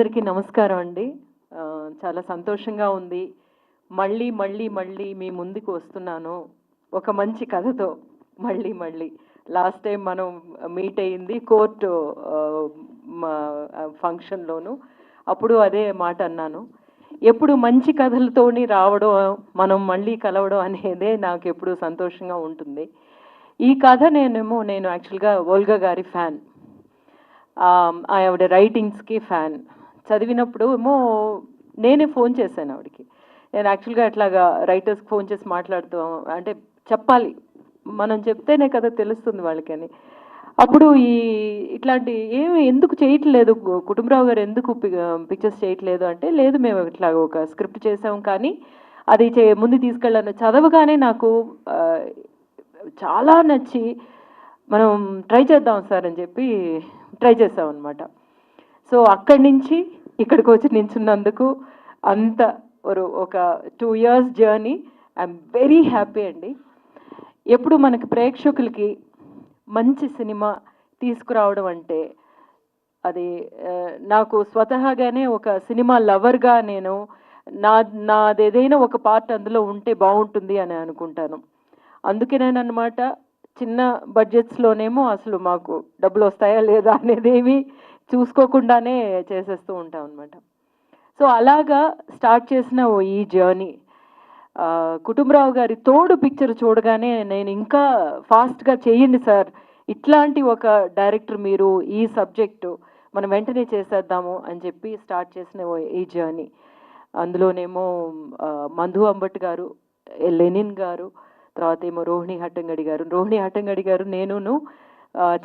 అందరికీ నమస్కారం అండి. చాలా సంతోషంగా ఉంది. మళ్ళీ మీ ముందుకు వస్తున్నాను. ఒక మంచి కథతో మళ్ళీ. లాస్ట్ టైం మనం మీట్ అయింది కోర్టు మా ఫంక్షన్‌లోను. అప్పుడు అదే మాట అన్నాను. ఎప్పుడు మంచి కథలతోని రావడం, మనం మళ్ళీ కలవడం అనేదే నాకెప్పుడు సంతోషంగా ఉంటుంది. ఈ కథ నేను యాక్చువల్‌గా ఓల్గా గారి ఫ్యాన్. ఆవిడ రైటింగ్స్‌కి ఫ్యాన్. చదివినప్పుడు ఏమో నేనే ఫోన్ చేశాను ఆవిడకి. నేను యాక్చువల్‌గా అట్లాగా రైటర్స్‌కి ఫోన్ చేసి మాట్లాడుతూ అంటే చెప్పాలి. మనం చెప్తేనే కదా తెలుస్తుంది వాళ్ళకని. అప్పుడు ఇట్లాంటి ఎందుకు చేయట్లేదు కుటుంబరావు గారు ఎందుకు పిక్చర్స్ చేయట్లేదు అంటే, లేదు మేము ఇట్లా ఒక స్క్రిప్ట్ చేసాం కానీ అది ముందు తీసుకెళ్ళాను. చదవగానే నాకు ఆహ్, చాలా నచ్చి మనం ట్రై చేద్దాం సార్ అని చెప్పి ట్రై చేసామన్నమాట. సో అక్కడి నుంచి ఇక్కడికి వచ్చి నించున్నందుకు అంత ఒక 2 years journey. I'm very happy అండి. ఎప్పుడు మనకి ప్రేక్షకులకి మంచి సినిమా తీసుకురావడం అంటే అది నాకు స్వతహాగానే ఒక సినిమా లవర్గా నేను నాదేదైనా ఒక పార్ట్ అందులో ఉంటే బాగుంటుంది అని అనుకుంటాను. అందుకేనేనన్నమాట చిన్న బడ్జెట్స్‌లోనేమో అసలు మాకు డబ్బులు వస్తాయా లేదా అనేదేమి చూసుకోకుండానే చేసేస్తూ ఉంటాం అనమాట. సో అలాగా స్టార్ట్ చేసిన ఈ జర్నీ కుటుంబరావు గారి తోడు పిక్చర్ చూడగానే నేను ఇంకా ఫాస్ట్గా చేయండి సార్, ఇట్లాంటి ఒక డైరెక్టర్ మీరు, ఈ సబ్జెక్టు మనం వెంటనే చేసేద్దాము అని చెప్పి స్టార్ట్ చేసిన ఈ జర్నీ. అందులోనేమో మంధు అంబట్ గారు, లెనిన్ గారు, తర్వాత ఏమో రోహిణి హట్టంగడి గారు. రోహిణి హట్టంగడి గారు నేనును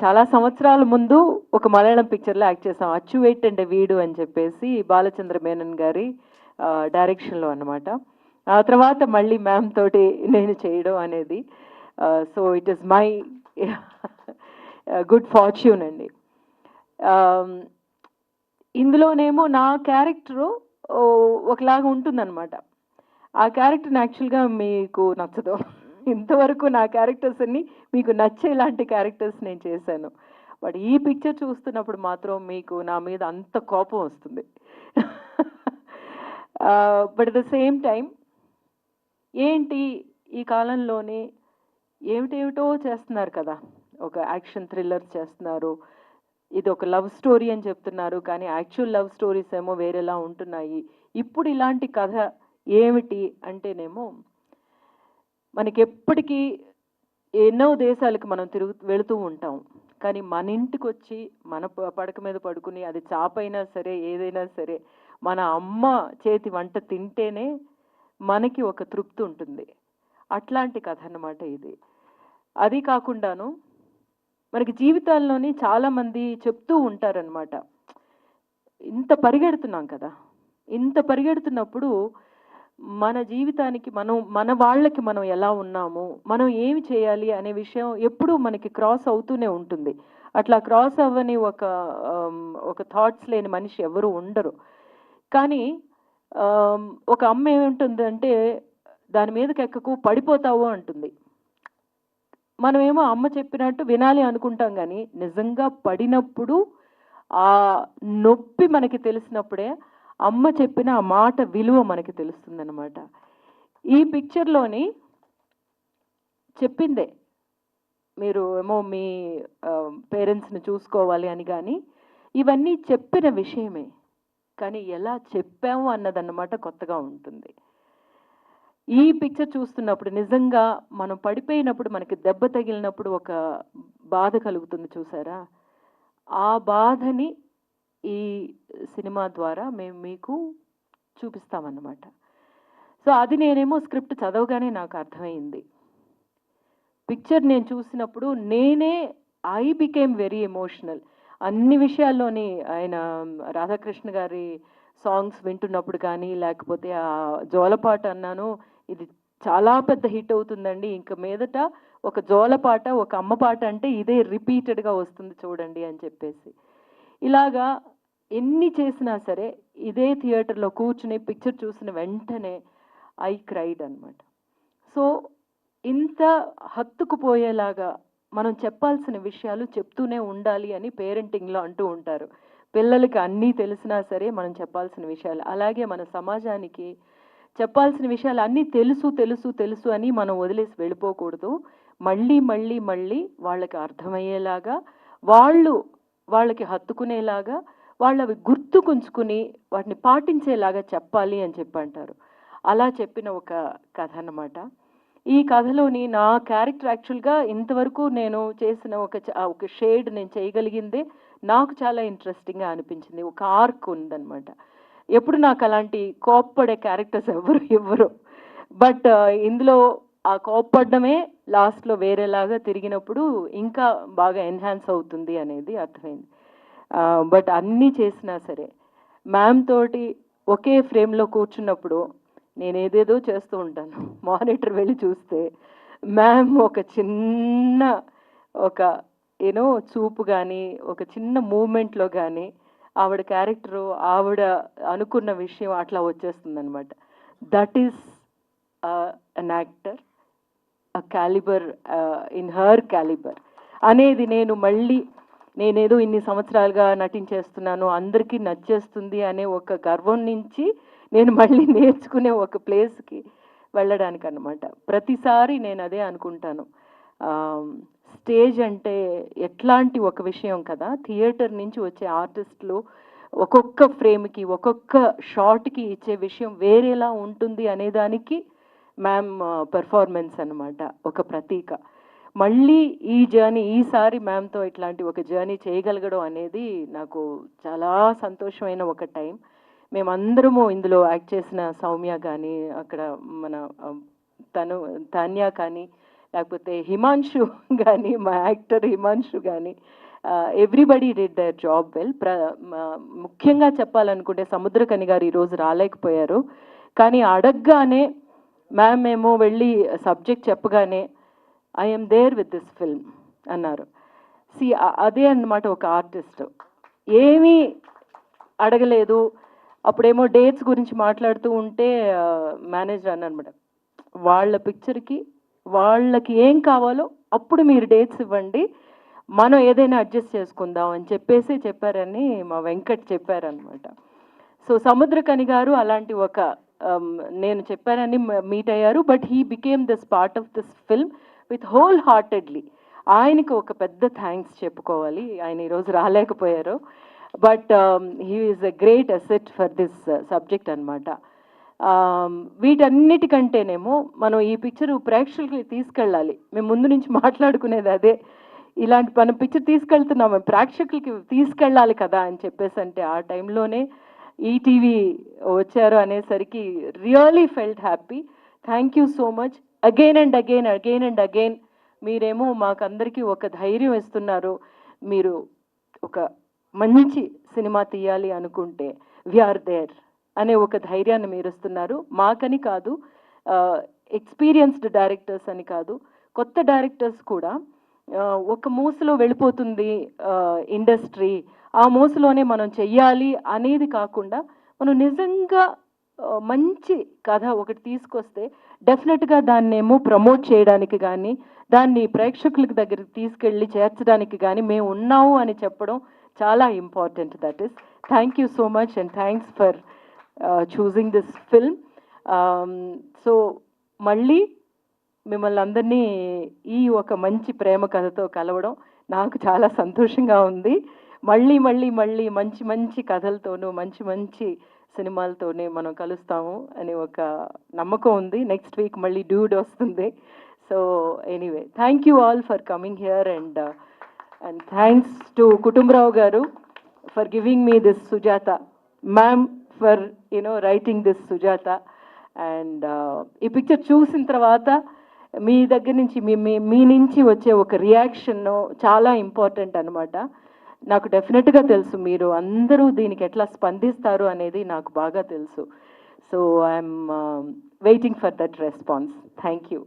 చాలా సంవత్సరాల ముందు ఒక మలయాళం పిక్చర్లో యాక్ట్ చేసాం. అచ్చువేట్టంటే వీడు అని చెప్పేసి బాలచంద్ర మేనన్ గారి డైరెక్షన్లో అనమాట. ఆ తర్వాత మళ్ళీ మ్యామ్ తోటి నేను చేయడం అనేది so it is my good fortune అండి. ఇందులోనేమో నా క్యారెక్టరు ఒకలాగా ఉంటుందన్నమాట. ఆ క్యారెక్టర్ని యాక్చువల్గా మీకు నచ్చదు. ఇంతవరకు నా క్యారెక్టర్స్ అన్ని మీకు నచ్చేలాంటి క్యారెక్టర్స్ నేను చేశాను. బట్ ఈ పిక్చర్ చూస్తున్నప్పుడు మాత్రం మీకు నా మీద అంత కోపం వస్తుంది. But at the same time ఏంటి ఈ కాలంలోనే ఏమిటేమిటో చేస్తున్నారు కదా, ఒక యాక్షన్ థ్రిల్లర్ చేస్తున్నారు, ఇది ఒక లవ్ స్టోరీ అని చెప్తున్నారు కానీ యాక్చువల్ లవ్ స్టోరీస్ ఏమో వేరేలా ఉంటున్నాయి. ఇప్పుడు ఇలాంటి కథ ఏమిటి అంటేనేమో మనకి ఎప్పటికీ ఎన్నో దేశాలకు మనం వెళుతూ ఉంటాం. కానీ మన ఇంటికి వచ్చి మన పడక మీద పడుకుని అది చాపైనా సరే ఏదైనా సరే మన అమ్మ చేతి వంట తింటేనే మనకి ఒక తృప్తి ఉంటుంది. అట్లాంటి కథ అన్నమాట ఇది. అది కాకుండాను మనకి జీవితాల్లోని చాలామంది చెప్తూ ఉంటారనమాట, ఇంత పరిగెడుతున్నాం కదా, ఇంత పరిగెడుతున్నప్పుడు మన జీవితానికి మన వాళ్ళకి మనం ఎలా ఉన్నాము, మనం ఏమి చేయాలి అనే విషయం ఎప్పుడూ మనకి క్రాస్ అవుతూనే ఉంటుంది. అట్లా క్రాస్ అవ్వని ఒక థాట్స్ లేని మనిషి ఎవరు ఉండరు. కానీ ఒక అమ్మ ఏముంటుందంటే దాని మీదకి ఎక్కకు పడిపోతావు అంటుంది. మనమేమో అమ్మ చెప్పినట్టు వినాలి అనుకుంటాం కానీ నిజంగా పడినప్పుడు ఆ నొప్పి మనకి తెలిసినప్పుడే అమ్మ చెప్పిన ఆ మాట విలువ మనకి తెలుస్తుందన్నమాట. ఈ పిక్చర్లోని చెప్పిందే మీరు ఏమో మీ పేరెంట్స్ని చూసుకోవాలి అని, కానీ ఇవన్నీ చెప్పిన విషయమే కానీ ఎలా చెప్పాము అన్నదన్నమాట కొత్తగా ఉంటుంది. ఈ పిక్చర్ చూస్తున్నప్పుడు నిజంగా మనం పడిపోయినప్పుడు మనకి దెబ్బ తగిలినప్పుడు ఒక బాధ కలుగుతుంది చూసారా, ఆ బాధని ఈ సినిమా ద్వారా మేము మీకు చూపిస్తామన్నమాట. సో అది నేనేమో స్క్రిప్ట్ చదవగానే నాకు అర్థమైంది. పిక్చర్ నేను చూసినప్పుడు ఐ బికేమ్ వెరీ ఎమోషనల్. అన్ని విషయాల్లోని ఆయన రాధాకృష్ణ గారి సాంగ్స్ వింటున్నప్పుడు కానీ, లేకపోతే ఆ జోలపాట అన్నాను, ఇది చాలా పెద్ద హిట్ అవుతుందండి, ఇంక మీదట ఒక జోలపాట, ఒక అమ్మ పాట అంటే ఇదే రిపీటెడ్గా వస్తుంది చూడండి అని చెప్పేసి. ఇలాగా ఎన్ని చేసినా సరే ఇదే థియేటర్లో కూర్చుని పిక్చర్ చూసిన వెంటనే ఐ క్రైడ్ అనమాట. సో ఇంత హత్తుకుపోయేలాగా మనం చెప్పాల్సిన విషయాలు చెప్తూనే ఉండాలి అని పేరెంటింగ్లో అంటూ ఉంటారు. పిల్లలకి అన్నీ తెలిసినా సరే మనం చెప్పాల్సిన విషయాలు, అలాగే మన సమాజానికి చెప్పాల్సిన విషయాలు అన్నీ తెలుసు తెలుసు తెలుసు అని మనం వదిలేసి వెళ్ళిపోకూడదు. మళ్ళీ మళ్ళీ మళ్ళీ వాళ్ళకి అర్థమయ్యేలాగా, వాళ్ళకి హత్తుకునేలాగా, వాళ్ళవి గుర్తుకుంచుకుని వాటిని పాటించేలాగా చెప్పాలి అని చెప్పంటారు. అలా చెప్పిన ఒక కథ అన్నమాట. ఈ కథలోని నా క్యారెక్టర్ యాక్చువల్గా ఇంతవరకు నేను చేసిన ఒక షేడ్ నేను చేయగలిగిందే నాకు చాలా ఇంట్రెస్టింగ్గా అనిపించింది. ఒక ఆర్క్ ఉందన్నమాట. ఎప్పుడు నాకు అలాంటి కోప్పడే క్యారెక్టర్స్ ఎవరు ఇవ్వరు. బట్ ఇందులో ఆ కోప్పడమే లాస్ట్లో వేరేలాగా తిరిగినప్పుడు ఇంకా బాగా ఎన్హాన్స్ అవుతుంది అనేది అర్థమైంది. బట్ అన్నీ చేసినా సరే మ్యామ్ తోటి ఒకే ఫ్రేమ్లో కూర్చున్నప్పుడు నేను ఏదేదో చేస్తూ ఉంటాను. మానిటర్ వెళ్ళి చూస్తే మ్యామ్ ఒక చిన్న ఒక చూపు కానీ, ఒక చిన్న మూమెంట్లో కానీ ఆవిడ క్యారెక్టరు, ఆవిడ అనుకున్న విషయం అట్లా వచ్చేస్తుందన్నమాట. That is an actor, a calibre, in her calibre అనేది నేనేదో ఇన్ని సంవత్సరాలుగా నటించేస్తున్నాను, అందరికీ నచ్చేస్తుంది అనే ఒక గర్వం నుంచి నేను మళ్ళీ నేర్చుకునే ఒక ప్లేస్కి వెళ్ళడానికి అన్నమాట. ప్రతిసారి నేను అదే అనుకుంటాను. స్టేజ్ అంటే ఎట్లాంటి ఒక విషయం కదా. థియేటర్ నుంచి వచ్చే ఆర్టిస్టులు ఒక్కొక్క ఫ్రేమ్కి, ఒక్కొక్క షాట్కి ఇచ్చే విషయం వేరేలా ఉంటుంది అనేదానికి మ్యామ్ పెర్ఫార్మెన్స్ అన్నమాట ఒక ప్రతీక. మళ్ళీ ఈ జర్నీ ఈసారి మ్యామ్తో ఇట్లాంటి ఒక జర్నీ చేయగలగడం అనేది నాకు చాలా సంతోషమైన ఒక టైం. మేమందరము ఇందులో యాక్ట్ చేసిన సౌమ్య కానీ, అక్కడ మన తాన్యా కానీ, లేకపోతే హిమాంశు కానీ, మా యాక్టర్ హిమాంశు కానీ, everybody did there job well. ముఖ్యంగా చెప్పాలనుకుంటే సముద్రకని గారు ఈరోజు రాలేకపోయారు. కానీ అడగగానే మ్యామ్ ఏమో వెళ్ళి సబ్జెక్ట్ చెప్పగానే I'm there with this film అన్నారు. అదే అన్నమాట ఒక ఆర్టిస్ట్. ఏమీ అడగలేదు. అప్పుడేమో డేట్స్ గురించి మాట్లాడుతూ ఉంటే మేనేజర్ అన్నమాట, వాళ్ళ పిక్చర్కి వాళ్ళకి ఏం కావాలో అప్పుడు మీరు డేట్స్ ఇవ్వండి, మనం ఏదైనా అడ్జస్ట్ చేసుకుందాం అని చెప్పారని మా వెంకట్ చెప్పారనమాట. సో సముద్రకని గారు అలాంటి ఒక నేను చెప్పానని మీట్ అయ్యారు. But he became this part of this film with whole heartedly. ఆయనకి ఒక పెద్ద థ్యాంక్స్ చెప్పుకోవాలి. ఆయన ఈరోజు రాలేకపోయారు. But he is a great asset for this subject అనమాట. వీటన్నిటికంటేనేమో మనం ఈ పిక్చర్ ప్రేక్షకులకి తీసుకెళ్ళాలి. మేము ముందు నుంచి మాట్లాడుకునేది అదే. ఇలాంటి మనం పిక్చర్ తీసుకెళ్తున్నాము, ప్రేక్షకులకి తీసుకెళ్ళాలి కదా అని చెప్పేసి అంటే ఆ టైంలోనే ఈటీవీ వచ్చారు అనేసరికి really felt happy. Thank you so much. Again and again again and again మీరేమో మాకందరికీ ఒక ధైర్యం ఇస్తున్నారు. మీరు ఒక మంచి సినిమా తీయాలి అనుకుంటే వీఆర్ దేర్ అనే ఒక ధైర్యాన్ని మీరు ఇస్తున్నారు. మాకని కాదు, ఎక్స్పీరియన్స్డ్ డైరెక్టర్స్ అని కాదు, కొత్త డైరెక్టర్స్ కూడా ఒక మూసలో వెళ్ళిపోతుంది ఇండస్ట్రీ, ఆ మూసలోనే మనం చెయ్యాలి అనేది కాకుండా మనం నిజంగా మంచి కథ ఒకటి తీసుకొస్తే డెఫినెట్గా దాన్నేమో ప్రమోట్ చేయడానికి కానీ, దాన్ని ప్రేక్షకులకి దగ్గరికి తీసుకెళ్ళి చేర్చడానికి కానీ మేము ఉన్నాము అని చెప్పడం చాలా important. That is thank you so much and thanks for choosing this film. So మళ్ళీ మిమ్మల్ని అందరినీ ఈ ఒక మంచి ప్రేమ కథతో కలవడం నాకు చాలా సంతోషంగా ఉంది. మళ్ళీ మళ్ళీ మళ్ళీ మంచి మంచి కథలతోనూ మంచి మంచి సినిమాలతోనే మనం కలుస్తాము అనే ఒక నమ్మకం ఉంది. నెక్స్ట్ వీక్ మళ్ళీ డ్యూడ్ వస్తుంది. So anyway, thank you all for coming here and thanks to Kutumbarao garu for giving me this Sujatha, ma'am for writing this Sujatha. And ఈ పిక్చర్ చూసిన తర్వాత మీ దగ్గర నుంచి మీ నుంచి వచ్చే ఒక రియాక్షన్ చాలా ఇంపార్టెంట్ అనమాట. నాకు డెఫినెట్గా తెలుసు మీరు అందరూ దీనికి ఎట్లా స్పందిస్తారు అనేది నాకు బాగా తెలుసు. So I'm waiting for that response. Thank you.